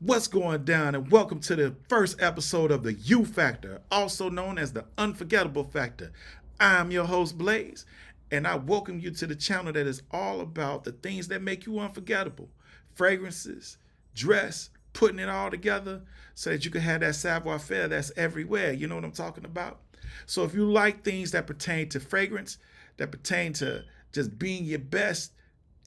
What's going down, and welcome to the first episode of the U Factor, also known as the Unforgettable Factor. I'm your host, Blaze, and I welcome you to the channel that is all about the things that make you unforgettable. Fragrances, dress, putting it all together so that you can have that savoir faire that's everywhere. You know what I'm talking about? So if you like things that pertain to fragrance, that pertain to just being your best,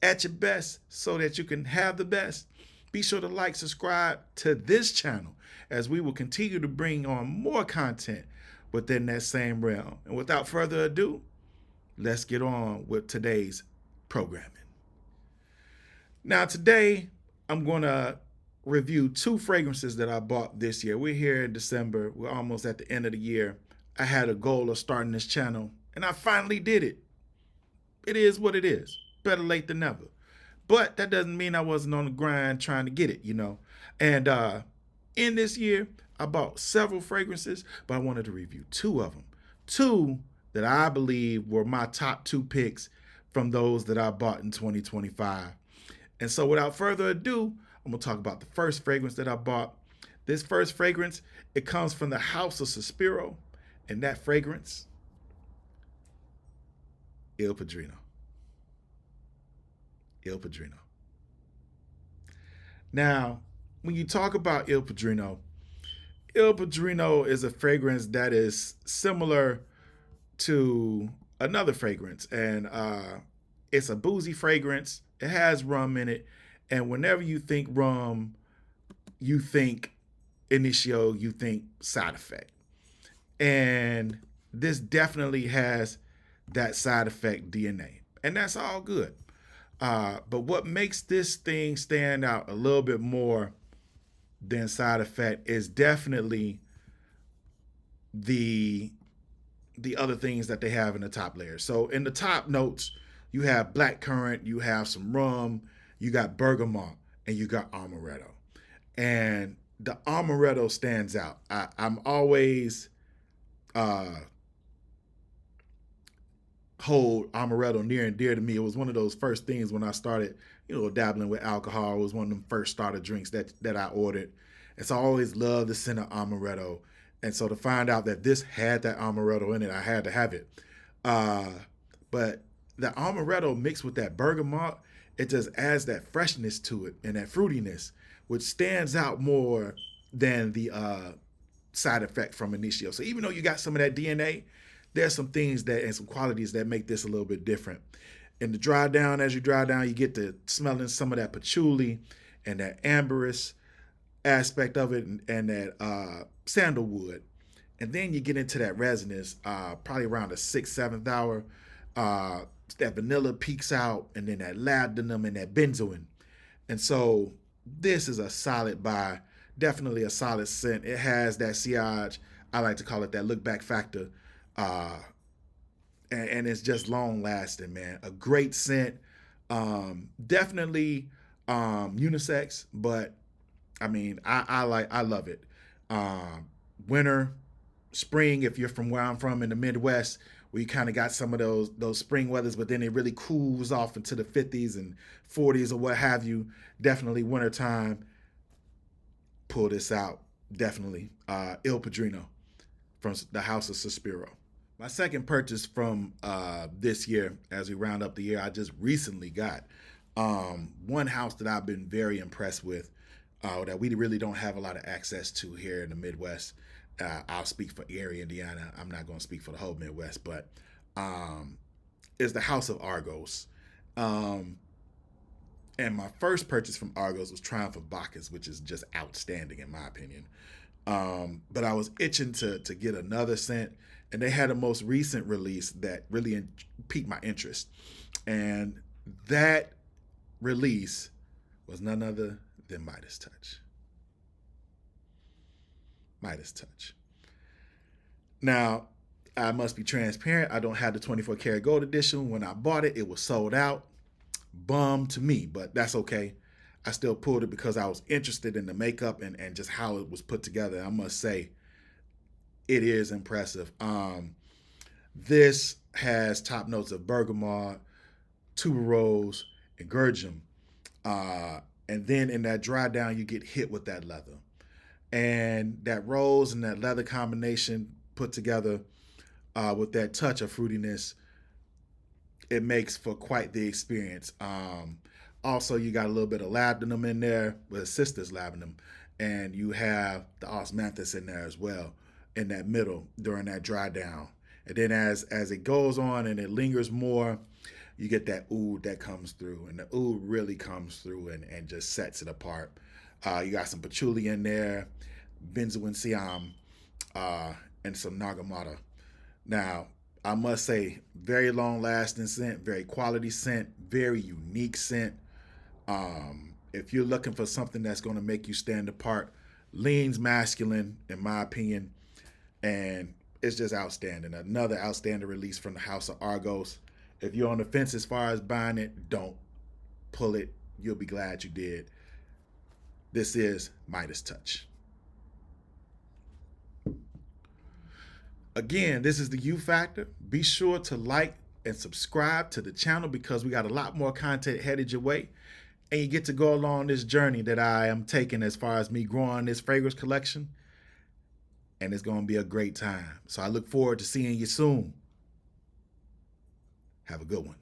at your best, so that you can have the best, be sure to like, subscribe to this channel as we will continue to bring on more content within that same realm. And without further ado, let's get on with today's programming. Now, today I'm going to review two fragrances that I bought this year. We're here in December. We're almost at the end of the year. I had a goal of starting this channel, and I finally did it. It is what it is. Better late than never. But that doesn't mean I wasn't on the grind trying to get it, you know. And in this year, I bought several fragrances, but I wanted to review two of them. Two that I believe were my top two picks from those that I bought in 2025. And so without further ado, I'm going to talk about the first fragrance that I bought. This first fragrance, it comes from the house of Sospiro, and that fragrance, Il Padrino. Il Padrino. Now, when you talk about Il Padrino is a fragrance that is similar to another fragrance, and it's a boozy fragrance. It has rum in it, and whenever you think rum, you think initio, you think side effect. And this definitely has that side effect DNA, and that's all good. But what makes this thing stand out a little bit more than side effect is definitely the other things that they have in the top layer. So in the top notes, you have blackcurrant, you have some rum, you got bergamot, and you got amaretto. And the amaretto stands out. I'm always hold amaretto near and dear to me. It was one of those first things when I started, dabbling with alcohol. It was one of them first starter drinks that I ordered. And so I always loved the scent of amaretto. And so to find out that this had that amaretto in it, I had to have it. But the amaretto mixed with that bergamot, it just adds that freshness to it and that fruitiness, which stands out more than the side effect from Initio. So even though you got some of that DNA, there's some things that and some qualities that make this a little bit different. In the dry down, as you dry down, you get to smelling some of that patchouli and that amberous aspect of it, and that sandalwood. And then you get into that resonance, probably around the 6th, 7th hour. That vanilla peaks out, and then that labdanum and that benzoin. And so this is a solid buy, definitely a solid scent. It has that sillage, I like to call it that look back factor. And it's just long lasting, man. A great scent. Definitely unisex, but I mean, I love it. Winter, spring, if you're from where I'm from in the Midwest, where you kind of got some of those spring weathers, but then it really cools off into the 50s and 40s or what have you. Definitely wintertime. Pull this out. Definitely. Il Padrino from the house of Sospiro. My second purchase from this year, as we round up the year, I just recently got one house that I've been very impressed with, that we really don't have a lot of access to here in the Midwest. I'll speak for Erie, Indiana. I'm not going to speak for the whole Midwest, but it's the house of Argos. And my first purchase from Argos was Triumph of Bacchus, which is just outstanding in my opinion. But I was itching to get another scent, and they had a most recent release that really piqued my interest. And that release was none other than Midas Touch. Midas Touch. Now, I must be transparent. I don't have the 24 karat gold edition. When I bought it, it was sold out. Bum to me, but that's okay. I still pulled it because I was interested in the makeup and just how it was put together. I must say, it is impressive. This has top notes of bergamot, tuberose, and geranium. And then in that dry down, you get hit with that leather. And that rose and that leather combination put together with that touch of fruitiness, it makes for quite the experience. Also, you got a little bit of labdanum in there, with sister's labdanum, and you have the osmanthus in there as well in that middle during that dry down. And then as it goes on and it lingers more, you get that oud that comes through, and the oud really comes through and just sets it apart. You got some patchouli in there, benzoin siam, and some nagamata. Now, I must say, very long lasting scent, very quality scent, very unique scent. If you're looking for something that's going to make you stand apart, leans masculine, in my opinion, and it's just outstanding. Another outstanding release from the House of Argos. If you're on the fence as far as buying it, don't pull it. You'll be glad you did. This is Midas Touch. Again, this is the U Factor. Be sure to like and subscribe to the channel because we got a lot more content headed your way. And you get to go along this journey that I am taking as far as me growing this fragrance collection. And it's going to be a great time. So I look forward to seeing you soon. Have a good one.